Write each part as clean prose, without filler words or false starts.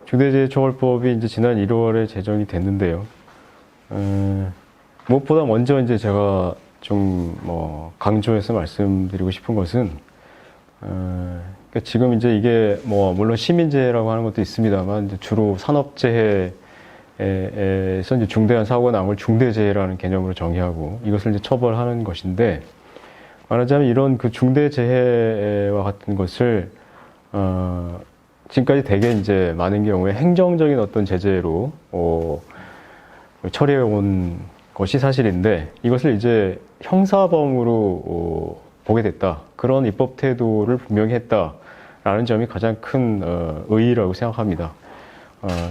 중대재해처벌법이 이제 지난 1월에 제정이 됐는데요. 무엇보다 먼저 이제 제가 좀 뭐 강조해서 말씀드리고 싶은 것은, 그러니까 지금 이제 이게 뭐 물론 시민재해라고 하는 것도 있습니다만, 이제 주로 산업재해에서 이제 중대한 사고가 난 걸 중대재해라는 개념으로 정의하고 이것을 이제 처벌하는 것인데, 말하자면 이런 그 중대재해와 같은 것을 지금까지 대개 이제 많은 경우에 행정적인 어떤 제재로 처리해 온 것이 사실인데, 이것을 이제 형사범으로 보게 됐다. 그런 입법 태도를 분명히 했다라는 점이 가장 큰 의의라고 생각합니다.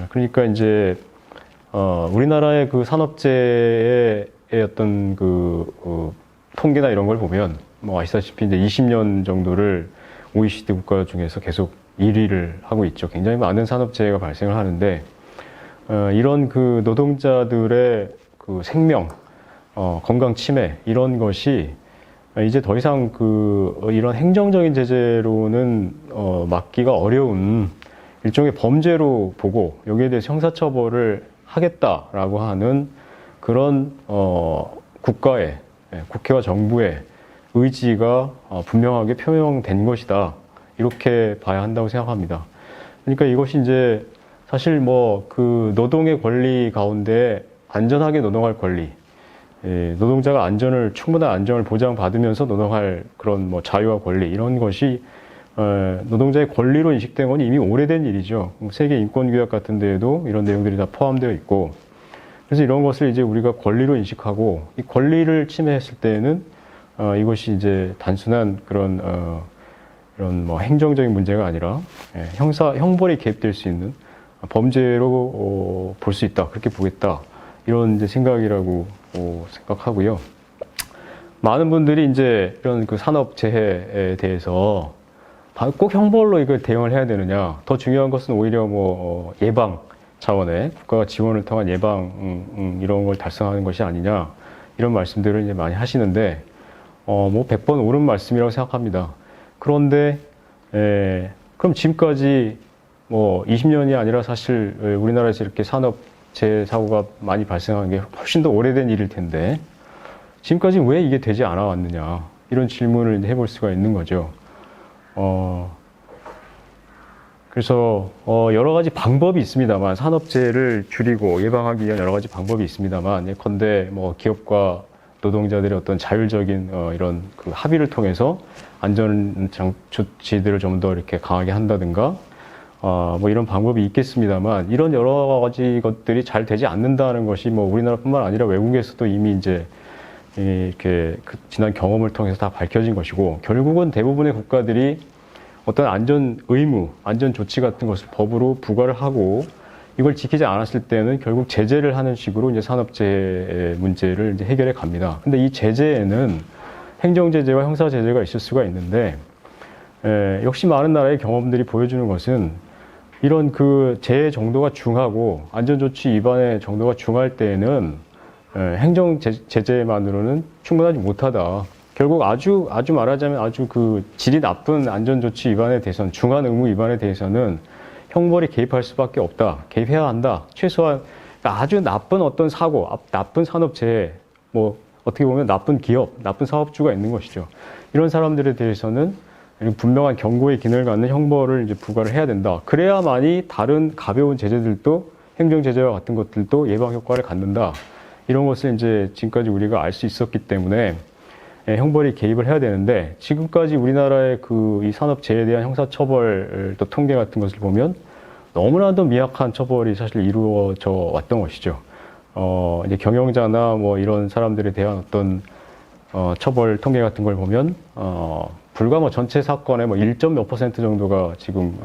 그러니까 이제 우리나라의 그 산업재해의 어떤 통계나 이런 걸 보면 뭐 아시다시피 이제 20년 정도를 OECD 국가 중에서 계속 1위를 하고 있죠. 굉장히 많은 산업재해가 발생을 하는데, 이런 그 노동자들의 그 생명, 건강 침해, 이런 것이 이제 더 이상 이런 행정적인 제재로는 막기가 어려운 일종의 범죄로 보고 여기에 대해서 형사처벌을 하겠다라고 하는 그런 국가의, 국회와 정부의 의지가 분명하게 표명된 것이다. 이렇게 봐야 한다고 생각합니다. 그러니까 이것이 이제 사실 뭐 그 노동의 권리 가운데 안전하게 노동할 권리, 노동자가 충분한 안전을 보장받으면서 노동할 그런 뭐 자유와 권리, 이런 것이 노동자의 권리로 인식된 건 이미 오래된 일이죠. 세계 인권규약 같은 데에도 이런 내용들이 다 포함되어 있고, 그래서 이런 것을 이제 우리가 권리로 인식하고, 이 권리를 침해했을 때에는 이것이 이제 단순한 그런 이런 뭐 행정적인 문제가 아니라 형벌이 개입될 수 있는 범죄로 볼 수 있다, 그렇게 보겠다, 이런 이제 생각이라고 생각하고요. 많은 분들이 이제 이런 그 산업재해에 대해서 꼭 형벌로 이걸 대응을 해야 되느냐, 더 중요한 것은 오히려 뭐 예방 차원의 국가가 지원을 통한 예방 이런 걸 달성하는 것이 아니냐, 이런 말씀들을 이제 많이 하시는데, 뭐 100번 옳은 말씀이라고 생각합니다. 그런데 그럼 지금까지 뭐 20년이 아니라 사실 우리나라에서 이렇게 산업재해 사고가 많이 발생한 게 훨씬 더 오래된 일일 텐데, 지금까지 왜 이게 되지 않아 왔느냐, 이런 질문을 해볼 수가 있는 거죠. 그래서 여러 가지 방법이 있습니다만, 산업재해를 줄이고 예방하기 위한 여러 가지 방법이 있습니다만, 예컨대 뭐 기업과 노동자들의 어떤 자율적인 이런 그 합의를 통해서 안전 조치들을 좀 더 이렇게 강하게 한다든가, 뭐 이런 방법이 있겠습니다만, 이런 여러 가지 것들이 잘 되지 않는다는 것이 뭐 우리나라뿐만 아니라 외국에서도 이미 이제 이렇게 지난 경험을 통해서 다 밝혀진 것이고, 결국은 대부분의 국가들이 어떤 안전 의무, 안전 조치 같은 것을 법으로 부과를 하고, 이걸 지키지 않았을 때는 결국 제재를 하는 식으로 이제 산업재해 문제를 이제 해결해 갑니다. 근데 이 제재에는 행정제재와 형사제재가 있을 수가 있는데, 역시 많은 나라의 경험들이 보여주는 것은 이런 그 재해 정도가 중하고 안전조치 위반의 정도가 중할 때에는 행정제재만으로는 충분하지 못하다. 결국 아주 말하자면 아주 그 질이 나쁜 안전조치 위반에 대해서는, 중한 의무 위반에 대해서는 형벌이 개입할 수밖에 없다. 개입해야 한다. 최소한 아주 나쁜 어떤 사고, 나쁜 산업재해, 뭐 어떻게 보면 나쁜 기업, 나쁜 사업주가 있는 것이죠. 이런 사람들에 대해서는 분명한 경고의 기능을 갖는 형벌을 이제 부과를 해야 된다. 그래야만이 다른 가벼운 제재들도, 행정제재와 같은 것들도 예방 효과를 갖는다. 이런 것을 이제 지금까지 우리가 알 수 있었기 때문에 형벌이 개입을 해야 되는데, 지금까지 우리나라의 이 산업재해에 대한 형사처벌 또 통계 같은 것을 보면 너무나도 미약한 처벌이 사실 이루어져 왔던 것이죠. 이제 경영자나 뭐 이런 사람들에 대한 어떤 처벌 통계 같은 걸 보면 불과 뭐 전체 사건의 뭐 1. 몇 % 정도가 지금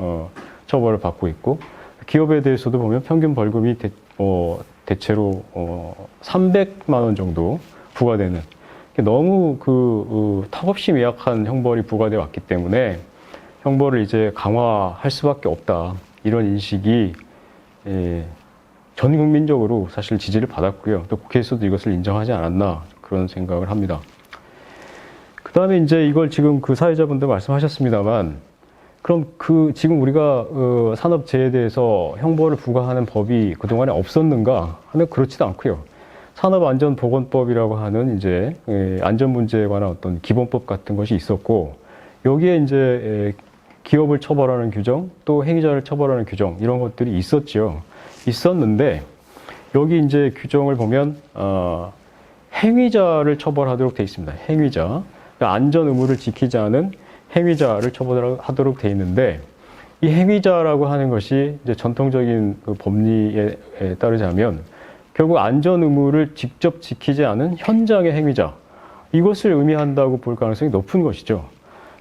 처벌을 받고 있고, 기업에 대해서도 보면 평균 벌금이 대체로 300만 원 정도 부과되는, 너무 턱없이 미약한 형벌이 부과되어 왔기 때문에 형벌을 이제 강화할 수밖에 없다, 이런 인식이 전 국민적으로 사실 지지를 받았고요. 또 국회에서도 이것을 인정하지 않았나, 그런 생각을 합니다. 그 다음에 이제 이걸 지금 그 사회자분도 말씀하셨습니다만, 그럼 지금 우리가 산업재해에 대해서 형벌을 부과하는 법이 그동안에 없었는가 하면 그렇지도 않고요. 산업안전보건법이라고 하는 이제 안전 문제에 관한 어떤 기본법 같은 것이 있었고, 여기에 이제 기업을 처벌하는 규정, 또 행위자를 처벌하는 규정, 이런 것들이 있었죠. 있었는데 여기 이제 규정을 보면 행위자를 처벌하도록 되어 있습니다. 행위자. 그러니까 안전 의무를 지키지 않은 행위자를 처벌하도록 되어 있는데, 이 행위자라고 하는 것이 이제 전통적인 그 법리에 따르자면 결국 안전 의무를 직접 지키지 않은 현장의 행위자, 이것을 의미한다고 볼 가능성이 높은 것이죠.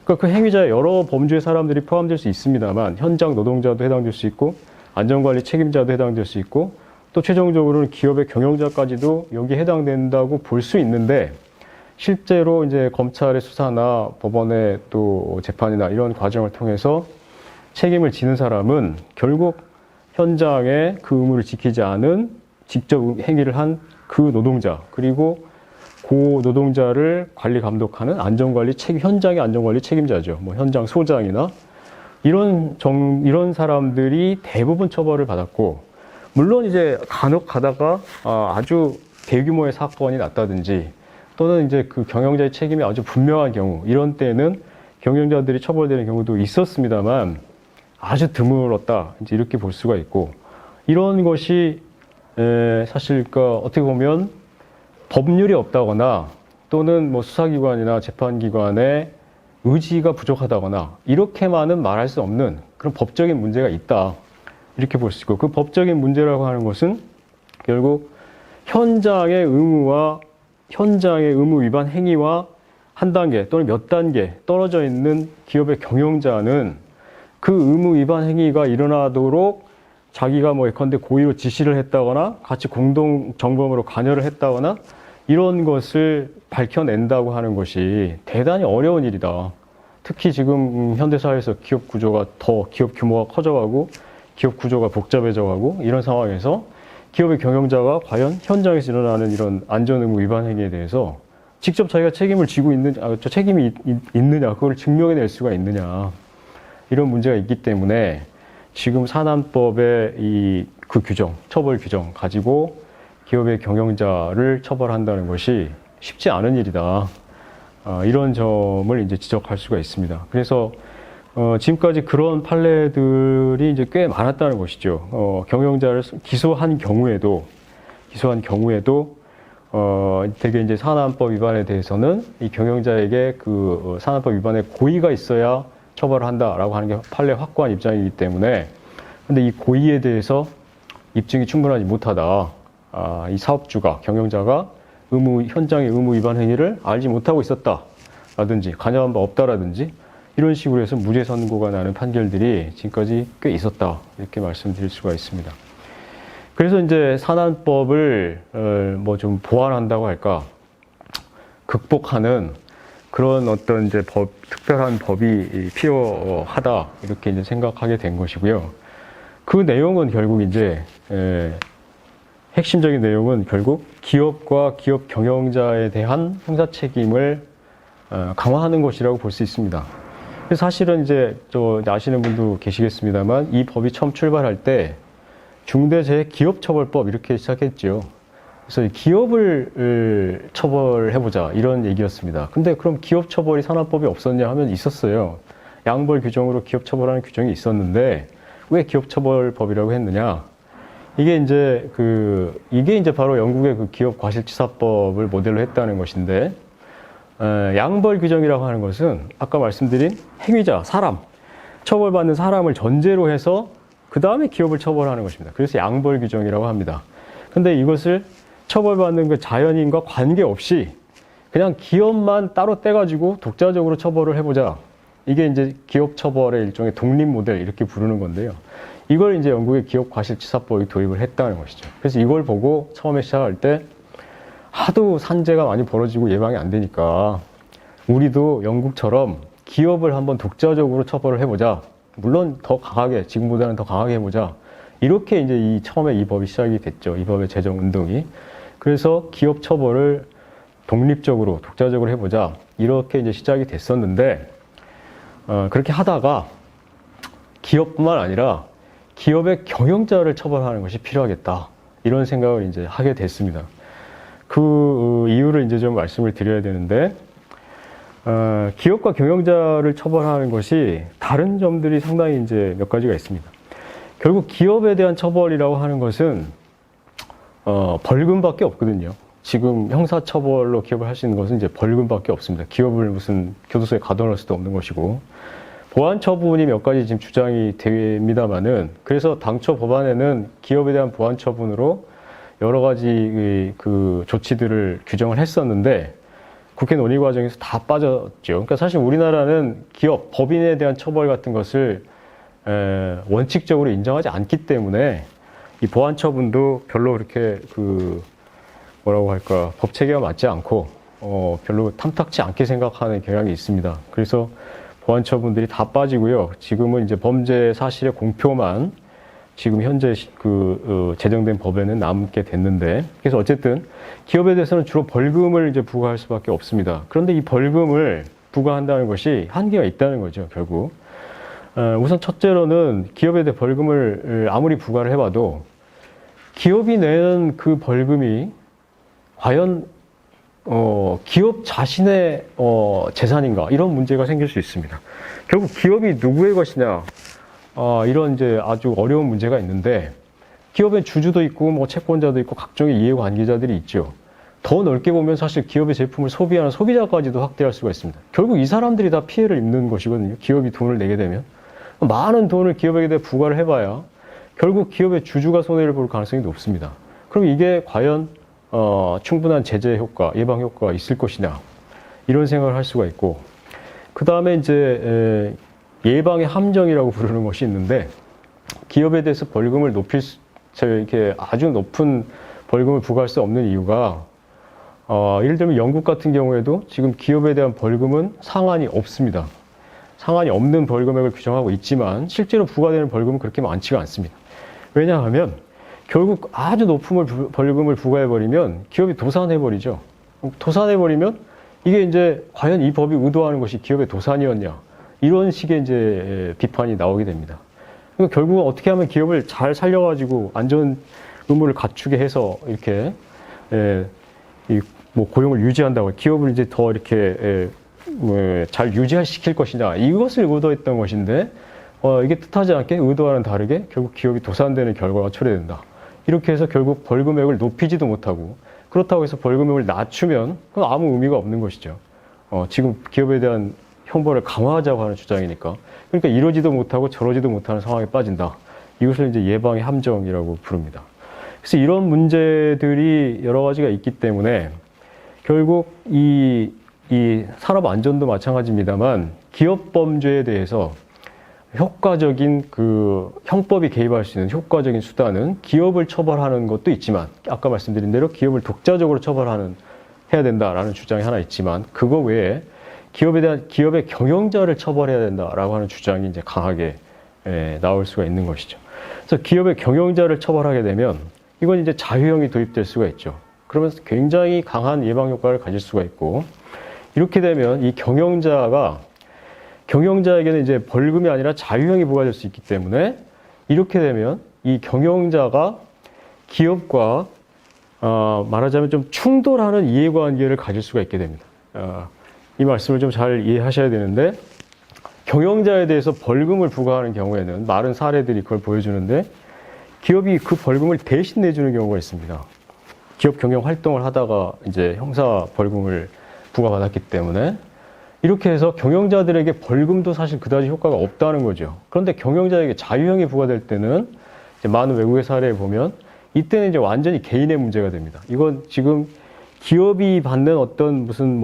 그러니까 그 행위자에 여러 범주의 사람들이 포함될 수 있습니다만, 현장 노동자도 해당될 수 있고 안전관리 책임자도 해당될 수 있고, 또 최종적으로는 기업의 경영자까지도 여기에 해당된다고 볼 수 있는데, 실제로 이제 검찰의 수사나 법원의 또 재판이나 이런 과정을 통해서 책임을 지는 사람은 결국 현장에 그 의무를 지키지 않은 직접 행위를 한 그 노동자, 그리고 그 노동자를 관리 감독하는 현장의 안전관리 책임자죠. 뭐 현장 소장이나 이런 사람들이 대부분 처벌을 받았고, 물론 이제 간혹 가다가 아주 대규모의 사건이 났다든지, 또는 이제 그 경영자의 책임이 아주 분명한 경우, 이런 때는 경영자들이 처벌되는 경우도 있었습니다만 아주 드물었다, 이제 이렇게 볼 수가 있고, 이런 것이 사실 어떻게 보면 법률이 없다거나, 또는 뭐 수사기관이나 재판기관의 의지가 부족하다거나, 이렇게만은 말할 수 없는 그런 법적인 문제가 있다, 이렇게 볼 수 있고, 그 법적인 문제라고 하는 것은 결국 현장의 의무 위반 행위와 한 단계 또는 몇 단계 떨어져 있는 기업의 경영자는 그 의무 위반 행위가 일어나도록 자기가 뭐 예컨대 고의로 지시를 했다거나 같이 공동 점검으로 관여를 했다거나 이런 것을 밝혀낸다고 하는 것이 대단히 어려운 일이다. 특히 지금 현대사회에서 기업 규모가 커져가고 기업 구조가 복잡해져가고 이런 상황에서 기업의 경영자가 과연 현장에서 일어나는 이런 안전의무 위반 행위에 대해서 직접 자기가 책임을 지고 책임이 있느냐, 그걸 증명해낼 수가 있느냐, 이런 문제가 있기 때문에 지금 산안법의 그 규정, 처벌 규정 가지고 기업의 경영자를 처벌한다는 것이 쉽지 않은 일이다. 이런 점을 이제 지적할 수가 있습니다. 그래서 지금까지 그런 판례들이 이제 꽤 많았다는 것이죠. 경영자를 기소한 경우에도 되게 이제 산안법 위반에 대해서는 이 경영자에게 그 산안법 위반의 고의가 있어야 처벌을 한다라고 하는 게 판례 확고한 입장이기 때문에, 근데 이 고의에 대해서 입증이 충분하지 못하다. 이 사업주가, 경영자가 현장의 의무 위반 행위를 알지 못하고 있었다라든지 관여한 바 없다라든지 이런 식으로 해서 무죄 선고가 나는 판결들이 지금까지 꽤 있었다, 이렇게 말씀드릴 수가 있습니다. 그래서 이제 산안법을 뭐 좀 보완한다고 할까, 극복하는 그런 어떤 이제 특별한 법이 필요하다, 이렇게 이제 생각하게 된 것이고요. 그 내용은 결국 이제 핵심적인 내용은 결국 기업과 기업 경영자에 대한 형사 책임을 강화하는 것이라고 볼 수 있습니다. 그래서 사실은 이제 아시는 분도 계시겠습니다만, 이 법이 처음 출발할 때 중대재해기업처벌법 이렇게 시작했죠. 그래서 기업을 처벌해보자, 이런 얘기였습니다. 근데 그럼 기업 처벌이 산안법에 없었냐 하면 있었어요. 양벌 규정으로 기업 처벌하는 규정이 있었는데 왜 기업 처벌법이라고 했느냐? 이게 이제 바로 영국의 그 기업 과실치사법을 모델로 했다는 것인데, 양벌 규정이라고 하는 것은 아까 말씀드린 행위자, 처벌받는 사람을 전제로 해서 그 다음에 기업을 처벌하는 것입니다. 그래서 양벌 규정이라고 합니다. 근데 이것을 처벌받는 그 자연인과 관계없이 그냥 기업만 따로 떼가지고 독자적으로 처벌을 해보자. 이게 이제 기업 처벌의 일종의 독립 모델, 이렇게 부르는 건데요. 이걸 이제 영국의 기업 과실치사법이 도입을 했다는 것이죠. 그래서 이걸 보고 처음에 시작할 때 하도 산재가 많이 벌어지고 예방이 안 되니까 우리도 영국처럼 기업을 한번 독자적으로 처벌을 해보자. 물론 더 강하게, 지금보다는 더 강하게 해보자. 이렇게 이제 처음에 이 법이 시작이 됐죠. 이 법의 제정 운동이. 그래서 기업 처벌을 독립적으로, 독자적으로 해보자. 이렇게 이제 시작이 됐었는데, 그렇게 하다가 기업뿐만 아니라 기업의 경영자를 처벌하는 것이 필요하겠다. 이런 생각을 이제 하게 됐습니다. 그 이유를 이제 좀 말씀을 드려야 되는데, 기업과 경영자를 처벌하는 것이 다른 점들이 상당히 이제 몇 가지가 있습니다. 결국 기업에 대한 처벌이라고 하는 것은 벌금밖에 없거든요. 지금 형사처벌로 기업을 할 수 있는 것은 이제 벌금밖에 없습니다. 기업을 무슨 교도소에 가둬놓을 수도 없는 것이고, 보안 처분이 몇 가지 지금 주장이 됩니다만은, 그래서 당초 법안에는 기업에 대한 보안 처분으로 여러 가지 그 조치들을 규정을 했었는데, 국회 논의 과정에서 다 빠졌죠. 그러니까 사실 우리나라는 기업, 법인에 대한 처벌 같은 것을 원칙적으로 인정하지 않기 때문에 이 보안 처분도 별로 그렇게 뭐라고 할까, 법 체계가 맞지 않고 별로 탐탁치 않게 생각하는 경향이 있습니다. 그래서 보안 처분들이 다 빠지고요. 지금은 이제 범죄 사실의 공표만 지금 현재 제정된 법에는 남게 됐는데, 그래서 어쨌든 기업에 대해서는 주로 벌금을 이제 부과할 수밖에 없습니다. 그런데 이 벌금을 부과한다는 것이 한계가 있다는 거죠, 결국. 우선 첫째로는 기업에 대해 벌금을 아무리 부과를 해봐도 기업이 내는 그 벌금이 과연 기업 자신의 재산인가, 이런 문제가 생길 수 있습니다. 결국 기업이 누구의 것이냐, 이런 이제 아주 어려운 문제가 있는데, 기업의 주주도 있고 뭐 채권자도 있고 각종의 이해관계자들이 있죠. 더 넓게 보면 사실 기업의 제품을 소비하는 소비자까지도 확대할 수가 있습니다. 결국 이 사람들이 다 피해를 입는 것이거든요. 기업이 돈을 내게 되면 많은 돈을 기업에게 대해 부과를 해봐야 결국 기업의 주주가 손해를 볼 가능성이 높습니다. 그럼 이게 과연 충분한 제재 효과, 예방 효과가 있을 것이냐, 이런 생각을 할 수가 있고, 그 다음에 이제 예방의 함정이라고 부르는 것이 있는데, 기업에 대해서 벌금을 이렇게 아주 높은 벌금을 부과할 수 없는 이유가, 예를 들면 영국 같은 경우에도 지금 기업에 대한 벌금은 상한이 없습니다. 상한이 없는 벌금액을 규정하고 있지만 실제로 부과되는 벌금은 그렇게 많지가 않습니다. 왜냐하면 결국 아주 높은 벌금을 부과해버리면 기업이 도산해버리죠. 도산해버리면 이게 이제 과연 이 법이 의도하는 것이 기업의 도산이었냐, 이런 식의 이제 비판이 나오게 됩니다. 그러니까 결국은 어떻게 하면 기업을 잘 살려가지고 안전 의무를 갖추게 해서 이렇게 뭐 고용을 유지한다고, 기업을 이제 더 이렇게 잘 유지시킬 것이냐, 이것을 의도했던 것인데, 이게 뜻하지 않게 의도와는 다르게 결국 기업이 도산되는 결과가 초래된다. 이렇게 해서 결국 벌금액을 높이지도 못하고, 그렇다고 해서 벌금액을 낮추면 그건 아무 의미가 없는 것이죠. 지금 기업에 대한 형벌을 강화하자고 하는 주장이니까. 그러니까 이러지도 못하고 저러지도 못하는 상황에 빠진다. 이것을 이제 예방의 함정이라고 부릅니다. 그래서 이런 문제들이 여러 가지가 있기 때문에 결국 이 산업 안전도 마찬가지입니다만, 기업 범죄에 대해서 효과적인 형법이 개입할 수 있는 효과적인 수단은 기업을 처벌하는 것도 있지만, 아까 말씀드린 대로 기업을 독자적으로 해야 된다라는 주장이 하나 있지만, 그거 외에 기업의 경영자를 처벌해야 된다라고 하는 주장이 이제 강하게 나올 수가 있는 것이죠. 그래서 기업의 경영자를 처벌하게 되면 이건 이제 자유형이 도입될 수가 있죠. 그러면서 굉장히 강한 예방 효과를 가질 수가 있고, 이렇게 되면 이 경영자에게는 이제 벌금이 아니라 자유형이 부과될 수 있기 때문에, 이렇게 되면 이 경영자가 기업과 말하자면 좀 충돌하는 이해관계를 가질 수가 있게 됩니다. 이 말씀을 좀 잘 이해하셔야 되는데, 경영자에 대해서 벌금을 부과하는 경우에는 많은 사례들이 그걸 보여주는데, 기업이 그 벌금을 대신 내주는 경우가 있습니다. 기업 경영 활동을 하다가 이제 형사 벌금을 부과받았기 때문에, 이렇게 해서 경영자들에게 벌금도 사실 그다지 효과가 없다는 거죠. 그런데 경영자에게 자유형이 부과될 때는 이제 많은 외국의 사례에 보면 이때는 이제 완전히 개인의 문제가 됩니다. 이건 지금 기업이 받는 어떤 무슨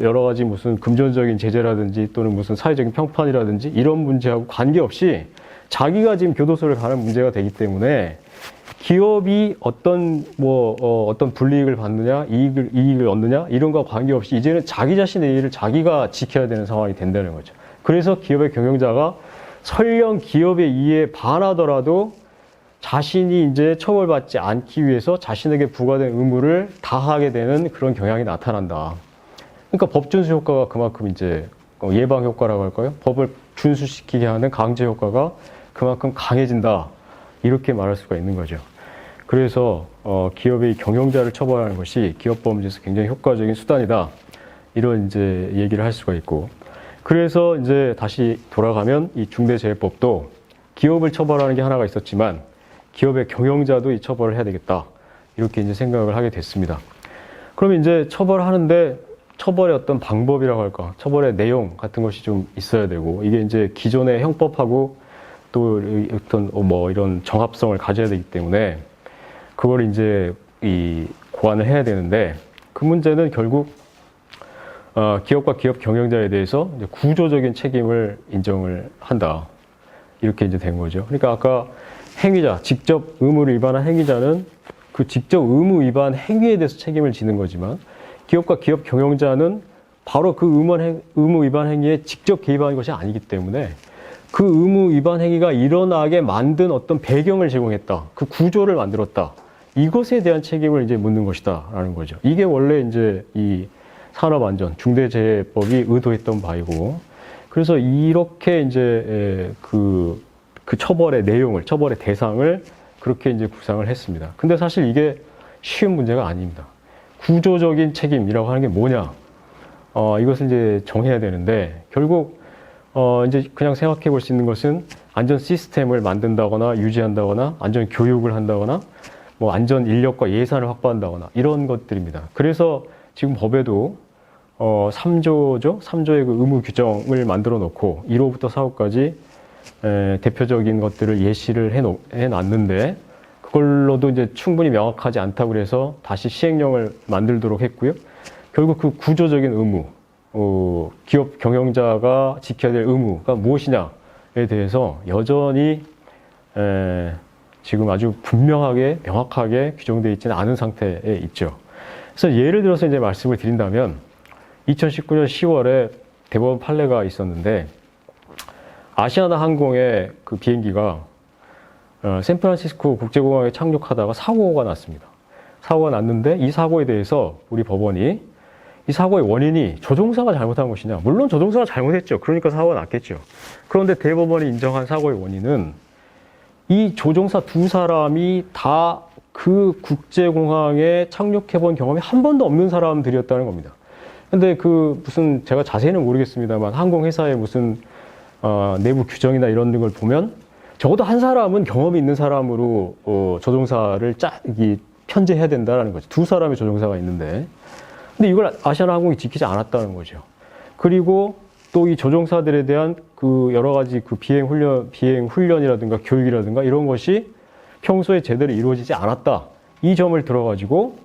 여러 가지 무슨 금전적인 제재라든지 또는 무슨 사회적인 평판이라든지 이런 문제하고 관계없이 자기가 지금 교도소를 가는 문제가 되기 때문에, 기업이 어떤 불이익을 받느냐, 이익을 얻느냐, 이런 거와 관계없이 이제는 자기 자신의 이익을 자기가 지켜야 되는 상황이 된다는 거죠. 그래서 기업의 경영자가 설령 기업의 이익에 반하더라도 자신이 이제 처벌받지 않기 위해서 자신에게 부과된 의무를 다하게 되는 그런 경향이 나타난다. 그러니까 법 준수 효과가 그만큼 이제 예방 효과라고 할까요? 법을 준수시키게 하는 강제 효과가 그만큼 강해진다. 이렇게 말할 수가 있는 거죠. 그래서 기업의 경영자를 처벌하는 것이 기업범죄에서 굉장히 효과적인 수단이다. 이런 이제 얘기를 할 수가 있고, 그래서 이제 다시 돌아가면 이 중대재해법도 기업을 처벌하는 게 하나가 있었지만 기업의 경영자도 이 처벌을 해야 되겠다. 이렇게 이제 생각을 하게 됐습니다. 그러면 이제 처벌하는데 처벌의 어떤 방법이라고 할까, 처벌의 내용 같은 것이 좀 있어야 되고, 이게 이제 기존의 형법하고 또 어떤 뭐 이런 정합성을 가져야 되기 때문에 그걸 이제 이 고안을 해야 되는데, 그 문제는 결국 기업과 기업 경영자에 대해서 이제 구조적인 책임을 인정을 한다. 이렇게 이제 된 거죠. 그러니까 아까 행위자, 직접 의무를 위반한 행위자는 그 직접 의무 위반 행위에 대해서 책임을 지는 거지만, 기업과 기업 경영자는 바로 그 의무 위반 행위에 직접 개입한 것이 아니기 때문에 그 의무 위반 행위가 일어나게 만든 어떤 배경을 제공했다. 그 구조를 만들었다. 이것에 대한 책임을 이제 묻는 것이다라는 거죠. 이게 원래 이제 이 산업안전 중대재해법이 의도했던 바이고, 그래서 이렇게 이제 그 처벌의 내용을, 처벌의 대상을 그렇게 이제 구상을 했습니다. 근데 사실 이게 쉬운 문제가 아닙니다. 구조적인 책임이라고 하는 게 뭐냐? 이것을 이제 정해야 되는데, 결국 이제 그냥 생각해 볼 수 있는 것은 안전 시스템을 만든다거나 유지한다거나 안전 교육을 한다거나 뭐 안전 인력과 예산을 확보한다거나 이런 것들입니다. 그래서 지금 법에도 3조죠. 3조의 그 의무 규정을 만들어 놓고 1호부터 4호까지 대표적인 것들을 예시를 해놨는데, 그걸로도 이제 충분히 명확하지 않다고 그래서 다시 시행령을 만들도록 했고요. 결국 그 구조적인 의무, 기업 경영자가 지켜야 될 의무가 무엇이냐에 대해서 여전히 지금 아주 분명하게, 명확하게 규정되어 있지는 않은 상태에 있죠. 그래서 예를 들어서 이제 말씀을 드린다면, 2019년 10월에 대법원 판례가 있었는데, 아시아나 항공의 그 비행기가 샌프란시스코 국제공항에 착륙하다가 사고가 났습니다. 사고가 났는데 이 사고에 대해서 우리 법원이 이 사고의 원인이 조종사가 잘못한 것이냐. 물론 조종사가 잘못했죠. 그러니까 사고가 났겠죠. 그런데 대법원이 인정한 사고의 원인은 이 조종사 두 사람이 다 그 국제공항에 착륙해 본 경험이 한 번도 없는 사람들이었다는 겁니다. 근데 그 무슨 제가 자세히는 모르겠습니다만 항공회사의 무슨 내부 규정이나 이런 걸 보면 적어도 한 사람은 경험이 있는 사람으로 조종사를 편제해야 된다는 거죠. 두 사람의 조종사가 있는데, 근데 이걸 아시아나항공이 지키지 않았다는 거죠. 그리고 또 이 조종사들에 대한 그 여러 가지 그 비행 훈련이라든가 교육이라든가 이런 것이 평소에 제대로 이루어지지 않았다. 이 점을 들어가지고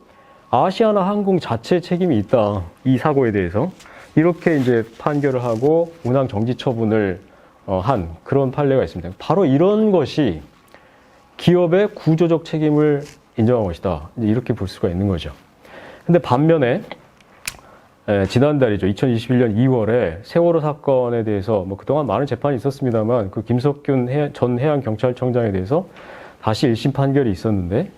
아시아나항공 자체의 책임이 있다. 이 사고에 대해서 이렇게 이제 판결을 하고 운항 정지 처분을 한 그런 판례가 있습니다. 바로 이런 것이 기업의 구조적 책임을 인정한 것이다. 이렇게 볼 수가 있는 거죠. 근데 반면에 지난달이죠. 2021년 2월에 세월호 사건에 대해서 뭐 그동안 많은 재판이 있었습니다만 그 김석균 전 해양경찰청장에 대해서 다시 1심 판결이 있었는데,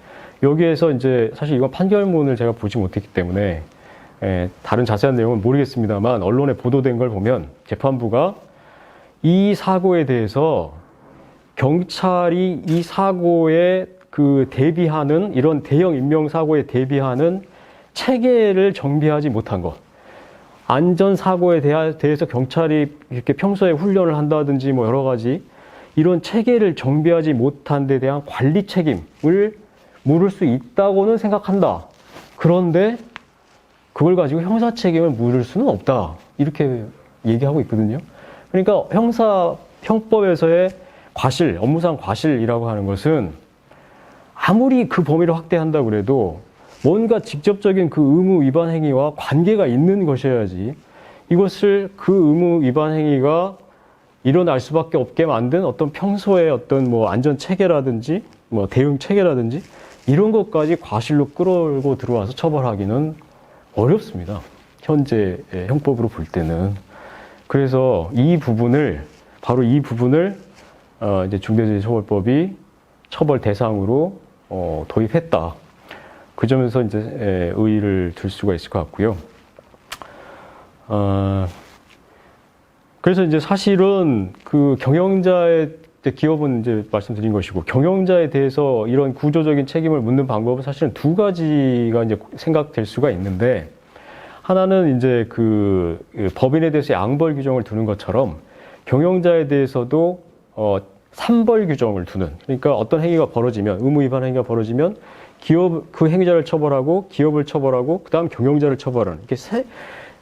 여기에서 이제 사실 이건 판결문을 제가 보지 못했기 때문에 다른 자세한 내용은 모르겠습니다만 언론에 보도된 걸 보면 재판부가 이 사고에 대해서 경찰이 이 사고에 그 대비하는 이런 대형 인명 사고에 대비하는 체계를 정비하지 못한 것, 안전 사고에 대해서 경찰이 이렇게 평소에 훈련을 한다든지 뭐 여러 가지 이런 체계를 정비하지 못한 데 대한 관리 책임을 물을 수 있다고는 생각한다. 그런데 그걸 가지고 형사 책임을 물을 수는 없다. 이렇게 얘기하고 있거든요. 그러니까 형법에서의 과실, 업무상 과실이라고 하는 것은 아무리 그 범위를 확대한다고 그래도 뭔가 직접적인 그 의무 위반 행위와 관계가 있는 것이어야지, 이것을 그 의무 위반 행위가 일어날 수밖에 없게 만든 어떤 평소의 어떤 뭐 안전 체계라든지 뭐 대응 체계라든지 이런 것까지 과실로 끌어올고 들어와서 처벌하기는 어렵습니다. 현재 형법으로 볼 때는. 그래서 바로 이 부분을 이제 중대재해처벌법이 처벌 대상으로 도입했다. 그 점에서 이제 의의를 둘 수가 있을 것 같고요. 그래서 이제 사실은 그 경영자의 이제 기업은 이제 말씀드린 것이고, 경영자에 대해서 이런 구조적인 책임을 묻는 방법은 사실은 두 가지가 이제 생각될 수가 있는데, 하나는 이제 그 법인에 대해서 양벌 규정을 두는 것처럼 경영자에 대해서도 삼벌 규정을 두는, 그러니까 어떤 행위가 벌어지면, 의무 위반 행위가 벌어지면 기업 그 행위자를 처벌하고 기업을 처벌하고 그다음 경영자를 처벌하는, 이렇게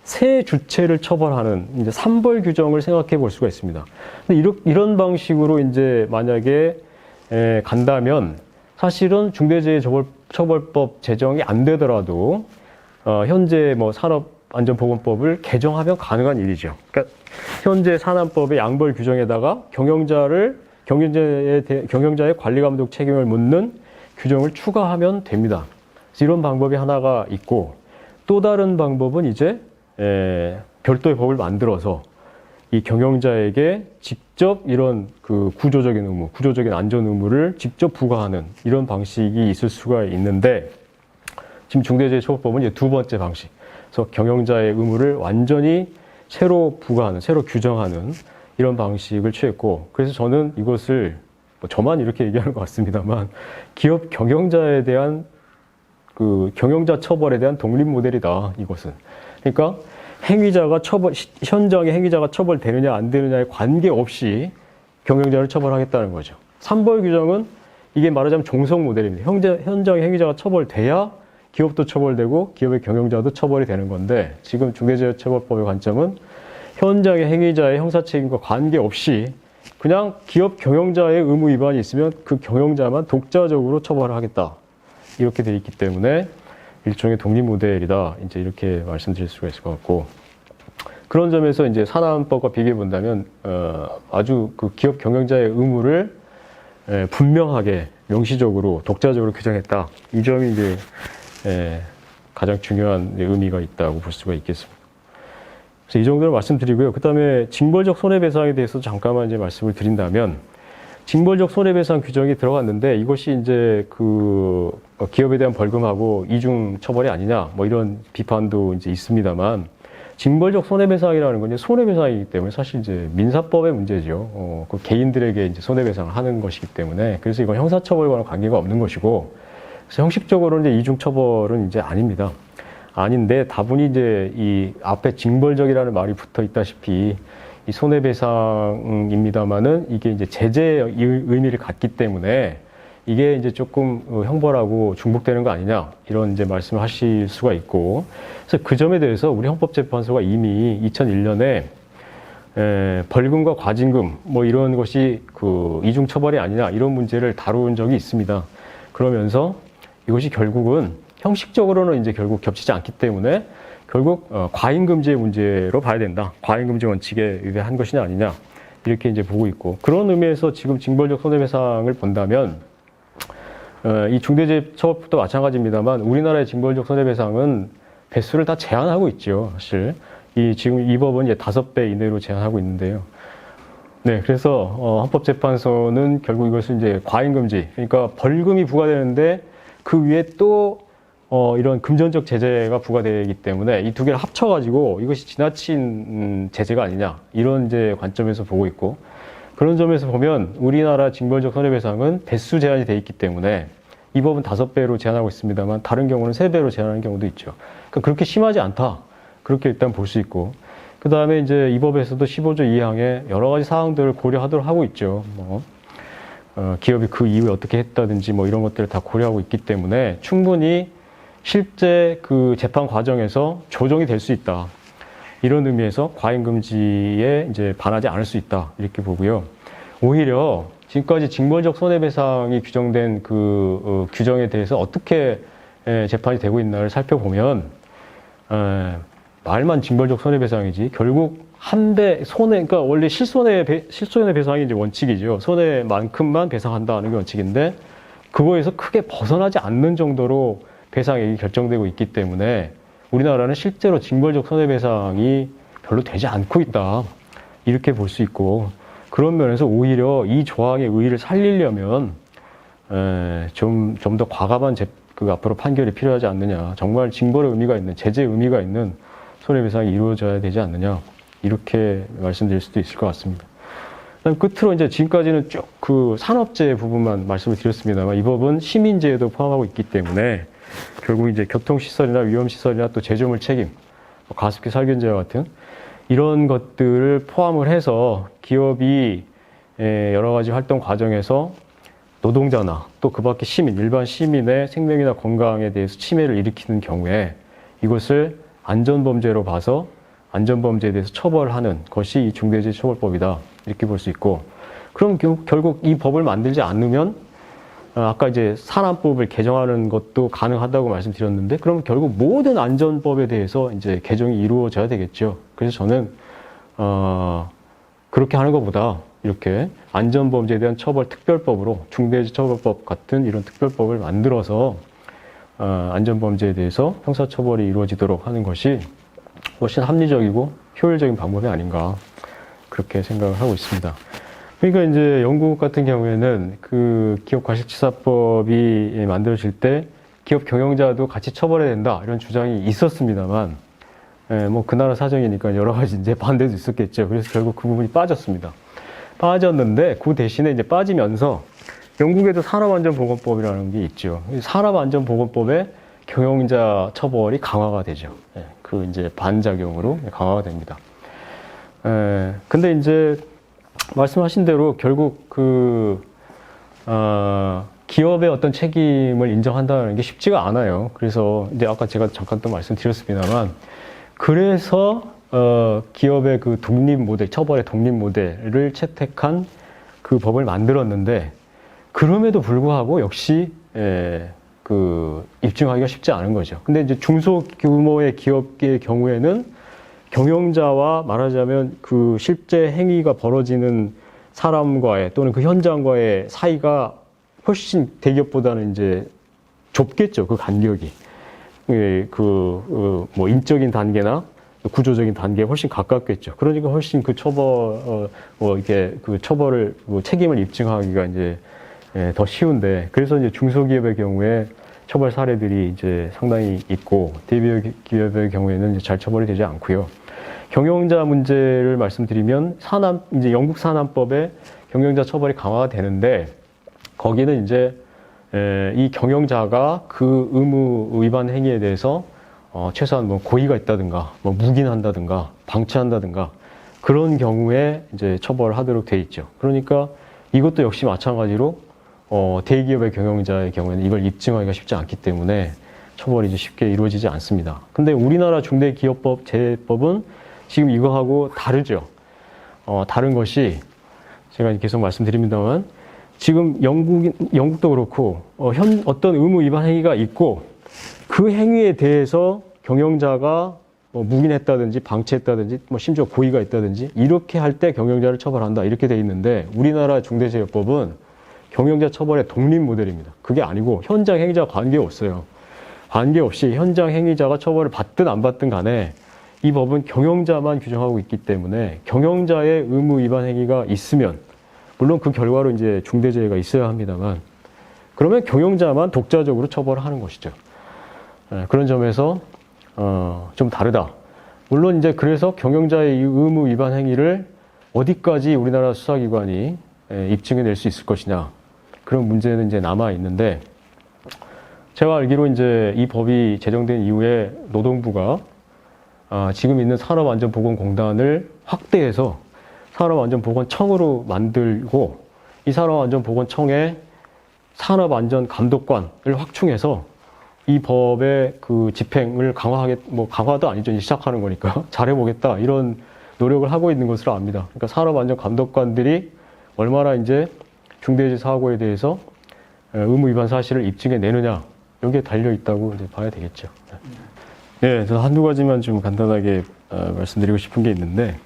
세 주체를 처벌하는 이제 삼벌 규정을 생각해 볼 수가 있습니다. 근데 이런 방식으로 이제 만약에 간다면 사실은 중대재해처벌법 제정이 안 되더라도 현재 뭐 산업안전보건법을 개정하면 가능한 일이죠. 그러니까 현재 산안법의 양벌 규정에다가 경영자의 관리감독 책임을 묻는 규정을 추가하면 됩니다. 그래서 이런 방법이 하나가 있고, 또 다른 방법은 이제 별도의 법을 만들어서 이 경영자에게 직접 이런 그 구조적인 안전 의무를 직접 부과하는 이런 방식이 있을 수가 있는데, 지금 중대재해처벌법은 이제 두 번째 방식. 그래서 경영자의 의무를 완전히 새로 부과하는, 새로 규정하는 이런 방식을 취했고, 그래서 저는 이것을 저만 이렇게 얘기하는 것 같습니다만, 기업 경영자에 대한 그 경영자 처벌에 대한 독립 모델이다, 이것은. 그러니까 현장의 행위자가 처벌되느냐 안 되느냐에 관계없이 경영자를 처벌하겠다는 거죠. 삼벌 규정은 이게 말하자면 종속 모델입니다. 현장의 행위자가 처벌돼야 기업도 처벌되고 기업의 경영자도 처벌이 되는 건데, 지금 중대재해처벌법의 관점은 현장의 행위자의 형사책임과 관계없이 그냥 기업 경영자의 의무 위반이 있으면 그 경영자만 독자적으로 처벌을 하겠다, 이렇게 돼 있기 때문에 일종의 독립 모델이다, 이제 이렇게 말씀드릴 수가 있을 것 같고, 그런 점에서 이제 산안법과 비교해 본다면 아주 그 기업 경영자의 의무를 분명하게 명시적으로 독자적으로 규정했다, 이 점이 이제 가장 중요한 의미가 있다고 볼 수가 있겠습니다. 그래서 이 정도로 말씀드리고요. 그 다음에 징벌적 손해배상에 대해서 잠깐만 이제 말씀을 드린다면, 징벌적 손해배상 규정이 들어갔는데 이것이 이제 그 기업에 대한 벌금하고 이중 처벌이 아니냐, 뭐 이런 비판도 이제 있습니다만, 징벌적 손해배상이라는 건 이제 손해배상이기 때문에 사실 이제 민사법의 문제죠. 그 개인들에게 이제 손해배상을 하는 것이기 때문에, 그래서 이건 형사처벌과는 관계가 없는 것이고, 그래서 형식적으로는 이제 이중처벌은 이제 아닙니다. 아닌데, 다분히 이제 이 앞에 징벌적이라는 말이 붙어 있다시피 이 손해배상입니다만은 이게 이제 제재의 의미를 갖기 때문에 이게 이제 조금 형벌하고 중복되는 거 아니냐, 이런 이제 말씀을 하실 수가 있고, 그래서 그 점에 대해서 우리 헌법재판소가 이미 2001년에 벌금과 과징금 뭐 이런 것이 그 이중처벌이 아니냐, 이런 문제를 다룬 적이 있습니다. 그러면서 이것이 결국은 형식적으로는 이제 결국 겹치지 않기 때문에 결국 과잉금지의 문제로 봐야 된다, 과잉금지 원칙에 위배한 것이냐 아니냐, 이렇게 이제 보고 있고, 그런 의미에서 지금 징벌적 손해배상을 본다면 이 중대재해처벌법도 마찬가지입니다만 우리나라의 징벌적 손해배상은 배수를 다 제한하고 있죠. 사실 지금 이 법은 이제 5배 이내로 제한하고 있는데요. 네, 그래서 헌법재판소는 결국 이것을 이제 과잉금지, 그러니까 벌금이 부과되는데 그 위에 또 이런 금전적 제재가 부과되기 때문에 이 두 개를 합쳐가지고 이것이 지나친 제재가 아니냐, 이런 이제 관점에서 보고 있고, 그런 점에서 보면 우리나라 징벌적 손해배상은 배수 제한이 돼 있기 때문에 이 법은 5배로 제한하고 있습니다만 다른 경우는 3배로 제한하는 경우도 있죠. 그러니까 그렇게 심하지 않다, 그렇게 일단 볼 수 있고, 그 다음에 이제 이 법에서도 15조 2항에 여러 가지 사항들을 고려하도록 하고 있죠. 기업이 그 이후에 어떻게 했다든지 뭐 이런 것들을 다 고려하고 있기 때문에 충분히 실제 그 재판 과정에서 조정이 될 수 있다, 이런 의미에서 과잉금지에 이제 반하지 않을 수 있다, 이렇게 보고요. 오히려 지금까지 징벌적 손해배상이 규정된 그 규정에 대해서 어떻게 재판이 되고 있나를 살펴보면 말만 징벌적 손해배상이지 결국 한 배 그러니까 원래 실손해배상이 이제 원칙이죠. 손해만큼만 배상한다는 게 원칙인데 그거에서 크게 벗어나지 않는 정도로 배상액이 결정되고 있기 때문에 우리나라는 실제로 징벌적 손해배상이 별로 되지 않고 있다, 이렇게 볼 수 있고, 그런 면에서 오히려 이 조항의 의의를 살리려면 좀 더 과감한 앞으로 판결이 필요하지 않느냐, 정말 징벌의 의미가 있는, 제재의 의미가 있는 손해배상이 이루어져야 되지 않느냐, 이렇게 말씀드릴 수도 있을 것 같습니다. 그다음 끝으로 이제 지금까지는 쭉 그 산업재해 부분만 말씀을 드렸습니다만 이 법은 시민재해도 포함하고 있기 때문에 결국 이제 교통시설이나 위험시설이나 또 제조물 책임, 가습기 살균제와 같은 이런 것들을 포함을 해서 기업이 여러 가지 활동 과정에서 노동자나 또 그 밖에 시민, 일반 시민의 생명이나 건강에 대해서 침해를 일으키는 경우에 이것을 안전범죄로 봐서 안전범죄에 대해서 처벌하는 것이 이 중대재해처벌법이다. 이렇게 볼 수 있고, 그럼 결국 이 법을 만들지 않으면 아까 이제 산안법을 개정하는 것도 가능하다고 말씀드렸는데, 그럼 결국 모든 안전법에 대해서 이제 개정이 이루어져야 되겠죠. 그래서 저는 그렇게 하는 것보다 이렇게 안전범죄에 대한 처벌 특별법으로 중대재해처벌법 같은 이런 특별법을 만들어서 안전범죄에 대해서 형사처벌이 이루어지도록 하는 것이 훨씬 합리적이고 효율적인 방법이 아닌가 그렇게 생각을 하고 있습니다. 그러니까 이제 영국 같은 경우에는 그 기업과실치사법이 만들어질 때 기업 경영자도 같이 처벌해야 된다 이런 주장이 있었습니다만 뭐 그 나라 사정이니까 여러 가지 이제 반대도 있었겠죠. 그래서 결국 그 부분이 빠졌습니다. 빠졌는데 그 대신에 이제 빠지면서 영국에도 산업안전보건법이라는 게 있죠. 산업안전보건법에 경영자 처벌이 강화가 되죠. 그 이제 반작용으로 강화가 됩니다. 근데 이제 말씀하신 대로 결국 기업의 어떤 책임을 인정한다는 게 쉽지가 않아요. 그래서 이제 아까 제가 잠깐 또 말씀드렸습니다만, 그래서 기업의 그 독립 모델, 처벌의 독립 모델을 채택한 그 법을 만들었는데, 그럼에도 불구하고 역시 입증하기가 쉽지 않은 거죠. 근데 이제 중소규모의 기업의 경우에는 경영자와 말하자면 그 실제 행위가 벌어지는 사람과의 또는 그 현장과의 사이가 훨씬 대기업보다는 이제 좁겠죠. 그 간격이. 뭐 인적인 단계나 구조적인 단계에 훨씬 가깝겠죠. 그러니까 훨씬 그 처벌을, 책임을 입증하기가 이제 더 쉬운데, 그래서 이제 중소기업의 경우에 처벌 사례들이 이제 상당히 있고, 대기업의 경우에는 이제 잘 처벌이 되지 않고요. 경영자 문제를 말씀드리면 이제 영국 산안법에 경영자 처벌이 강화가 되는데, 거기는 이제 이 경영자가 그 의무 위반 행위에 대해서 최소한 뭐 고의가 있다든가, 뭐 묵인한다든가, 방치한다든가 그런 경우에 이제 처벌하도록 돼 있죠. 그러니까 이것도 역시 마찬가지로 대기업의 경영자의 경우에는 이걸 입증하기가 쉽지 않기 때문에 처벌이 이제 쉽게 이루어지지 않습니다. 근데 우리나라 중대기업법 재법은 지금 이거하고 다르죠. 다른 것이 제가 계속 말씀드립니다만, 지금 영국도 그렇고 어떤 의무 위반 행위가 있고 그 행위에 대해서 경영자가 묵인했다든지 방치했다든지 뭐 심지어 고의가 있다든지 이렇게 할 때 경영자를 처벌한다 이렇게 돼 있는데, 우리나라 중대재해법은 경영자 처벌의 독립 모델입니다. 그게 아니고 현장 행위자와 관계없어요. 관계없이 현장 행위자가 처벌을 받든 안 받든 간에 이 법은 경영자만 규정하고 있기 때문에 경영자의 의무 위반 행위가 있으면, 물론 그 결과로 이제 중대재해가 있어야 합니다만, 그러면 경영자만 독자적으로 처벌하는 것이죠. 그런 점에서 좀 다르다. 물론 이제 그래서 경영자의 이 의무 위반 행위를 어디까지 우리나라 수사기관이 입증해낼 수 있을 것이냐, 그런 문제는 이제 남아 있는데, 제가 알기로 이제 이 법이 제정된 이후에 노동부가 지금 있는 산업안전보건공단을 확대해서 산업안전보건청으로 만들고, 이 산업안전보건청에 산업안전감독관을 확충해서 이 법의 그 집행을 강화도 아니죠. 이제 시작하는 거니까 잘해보겠다 이런 노력을 하고 있는 것으로 압니다. 그러니까 산업안전감독관들이 얼마나 이제 중대재해 사고에 대해서 의무 위반 사실을 입증해 내느냐, 여기에 달려 있다고 이제 봐야 되겠죠. 네, 저는 한두 가지만 좀 간단하게 말씀드리고 싶은 게 있는데,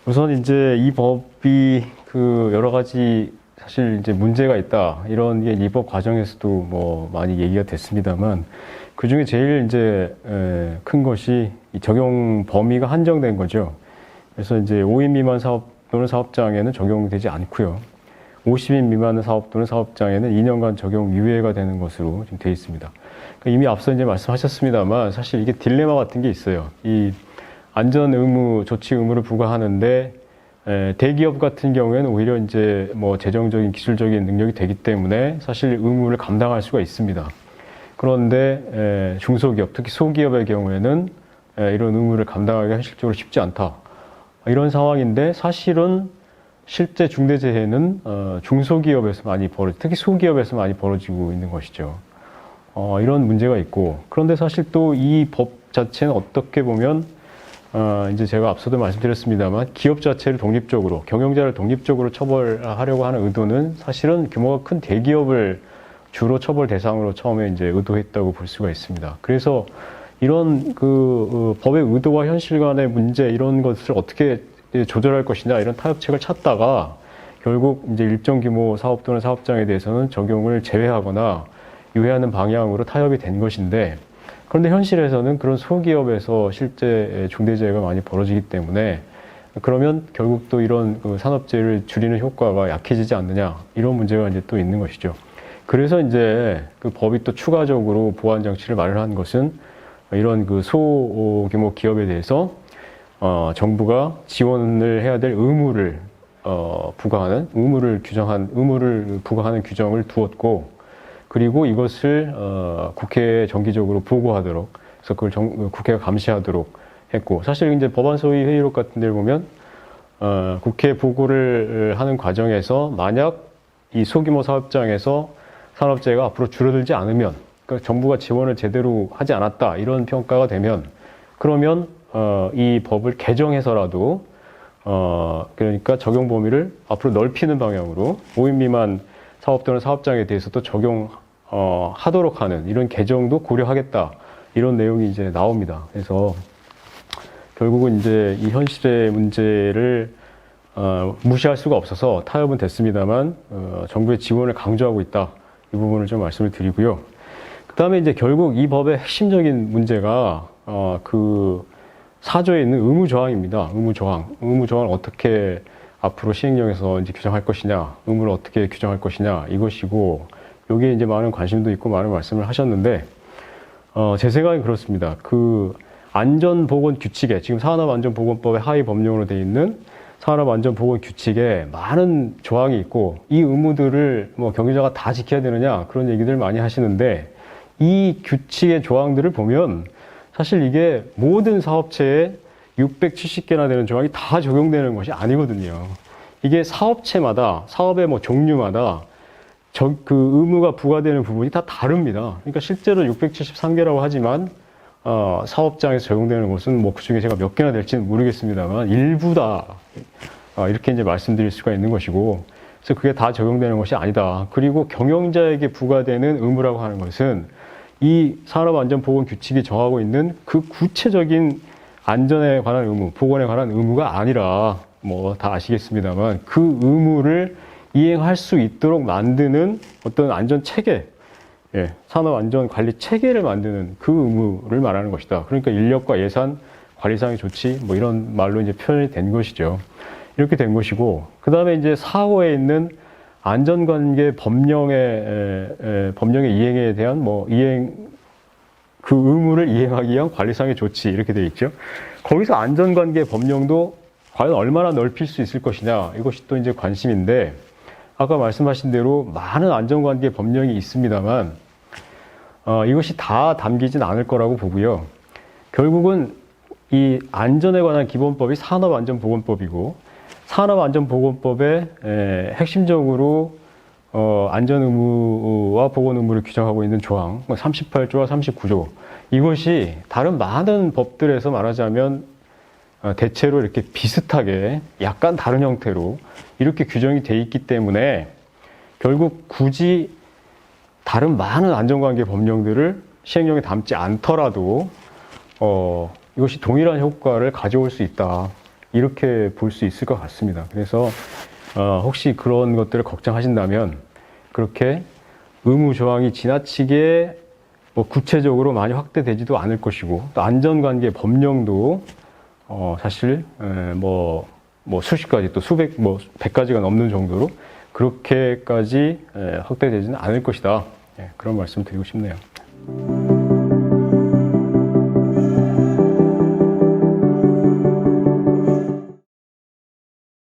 우선 이제 이 법이 그 여러 가지 사실 이제 문제가 있다, 이런 게 입법 과정에서도 뭐 많이 얘기가 됐습니다만, 그 중에 제일 이제 큰 것이 이 적용 범위가 한정된 거죠. 그래서 이제 5인 미만 사업 또는 사업장에는 적용되지 않고요. 50인 미만의 사업 또는 사업장에는 2년간 적용 유예가 되는 것으로 지금 되어 있습니다. 그러니까 이미 앞서 이제 말씀하셨습니다만, 사실 이게 딜레마 같은 게 있어요. 이 안전 의무, 조치 의무를 부과하는데 대기업 같은 경우에는 오히려 이제 뭐 재정적인 기술적인 능력이 되기 때문에 사실 의무를 감당할 수가 있습니다. 그런데 중소기업, 특히 소기업의 경우에는 이런 의무를 감당하기가 현실적으로 쉽지 않다. 이런 상황인데 사실은 실제 중대재해는 중소기업에서 많이 특히 소기업에서 많이 벌어지고 있는 것이죠. 이런 문제가 있고, 그런데 사실 또 이 법 자체는 어떻게 보면 이제 제가 앞서도 말씀드렸습니다만 기업 자체를 독립적으로, 경영자를 독립적으로 처벌하려고 하는 의도는 사실은 규모가 큰 대기업을 주로 처벌 대상으로 처음에 이제 의도했다고 볼 수가 있습니다. 그래서 이런 법의 의도와 현실 간의 문제, 이런 것을 어떻게 조절할 것이냐, 이런 타협책을 찾다가 결국 이제 일정 규모 사업 또는 사업장에 대해서는 적용을 제외하거나 유예하는 방향으로 타협이 된 것인데, 그런데 현실에서는 그런 소기업에서 실제 중대재해가 많이 벌어지기 때문에 그러면 결국 또 이런 산업재해를 줄이는 효과가 약해지지 않느냐, 이런 문제가 이제 또 있는 것이죠. 그래서 이제 그 법이 또 추가적으로 보완 장치를 마련한 것은 이런 소규모 기업에 대해서 정부가 지원을 해야 될 의무를 부과하는 규정을 두었고, 그리고 이것을 국회에 정기적으로 보고하도록, 그래서 그걸 국회가 감시하도록 했고, 사실 이제 법안 소위 회의록 같은 데를 보면 국회 보고를 하는 과정에서 만약 이 소규모 사업장에서 산업재해가 앞으로 줄어들지 않으면, 그러니까 정부가 지원을 제대로 하지 않았다, 이런 평가가 되면, 그러면 이 법을 개정해서라도 그러니까 적용 범위를 앞으로 넓히는 방향으로 5인 미만 사업 또는 사업장에 대해서도 적용하도록 하는 이런 개정도 고려하겠다, 이런 내용이 이제 나옵니다. 그래서 결국은 이제 이 현실의 문제를 무시할 수가 없어서 타협은 됐습니다만 정부의 지원을 강조하고 있다, 이 부분을 좀 말씀을 드리고요. 그 다음에 이제 결국 이 법의 핵심적인 문제가 그 4조에 있는 의무조항입니다. 의무조항을 어떻게 앞으로 시행령에서 이제 규정할 것이냐, 의무를 어떻게 규정할 것이냐, 이것이고, 여기에 이제 많은 관심도 있고 많은 말씀을 하셨는데, 제 생각엔 그렇습니다. 그 안전보건규칙에, 지금 산업안전보건법의 하위 법령으로 되어 있는 산업안전보건규칙에 많은 조항이 있고, 이 의무들을 뭐 경유자가 다 지켜야 되느냐, 그런 얘기들 많이 하시는데, 이 규칙의 조항들을 보면 사실 이게 모든 사업체에 670개나 되는 조항이 다 적용되는 것이 아니거든요. 이게 사업체마다, 사업의 뭐 종류마다 그 의무가 부과되는 부분이 다 다릅니다. 그러니까 실제로 673개라고 하지만 사업장에서 적용되는 것은 뭐 그중에 제가 몇 개나 될지는 모르겠습니다만 일부다, 이렇게 이제 말씀드릴 수가 있는 것이고, 그래서 그게 다 적용되는 것이 아니다. 그리고 경영자에게 부과되는 의무라고 하는 것은 이 산업안전보건규칙이 정하고 있는 그 구체적인 안전에 관한 의무, 보건에 관한 의무가 아니라, 뭐 다 아시겠습니다만 그 의무를 이행할 수 있도록 만드는 어떤 안전 체계, 산업안전관리 체계를 만드는 그 의무를 말하는 것이다. 그러니까 인력과 예산, 관리상의 조치, 뭐 이런 말로 이제 표현이 된 것이죠. 이렇게 된 것이고, 그 다음에 이제 4호에 있는 안전관계 법령의 이행에 대한 그 의무를 이행하기 위한 관리상의 조치, 이렇게 되어 있죠. 거기서 안전관계 법령도 과연 얼마나 넓힐 수 있을 것이냐, 이것이 또 이제 관심인데, 아까 말씀하신 대로 많은 안전관계 법령이 있습니다만 이것이 다 담기진 않을 거라고 보고요. 결국은 이 안전에 관한 기본법이 산업안전보건법이고, 산업안전보건법의 핵심적으로 안전의무와 보건의무를 규정하고 있는 조항 38조와 39조, 이것이 다른 많은 법들에서 말하자면 대체로 이렇게 비슷하게 약간 다른 형태로 이렇게 규정이 돼 있기 때문에 결국 굳이 다른 많은 안전관계 법령들을 시행령에 담지 않더라도 이것이 동일한 효과를 가져올 수 있다, 이렇게 볼 수 있을 것 같습니다. 그래서 혹시 그런 것들을 걱정하신다면 그렇게 의무 조항이 지나치게 구체적으로 많이 확대되지도 않을 것이고, 또 안전관계 법령도 사실 수십 가지, 또 수백, 100가지가 넘는 정도로 그렇게까지 확대되지는 않을 것이다. 그런 말씀 드리고 싶네요.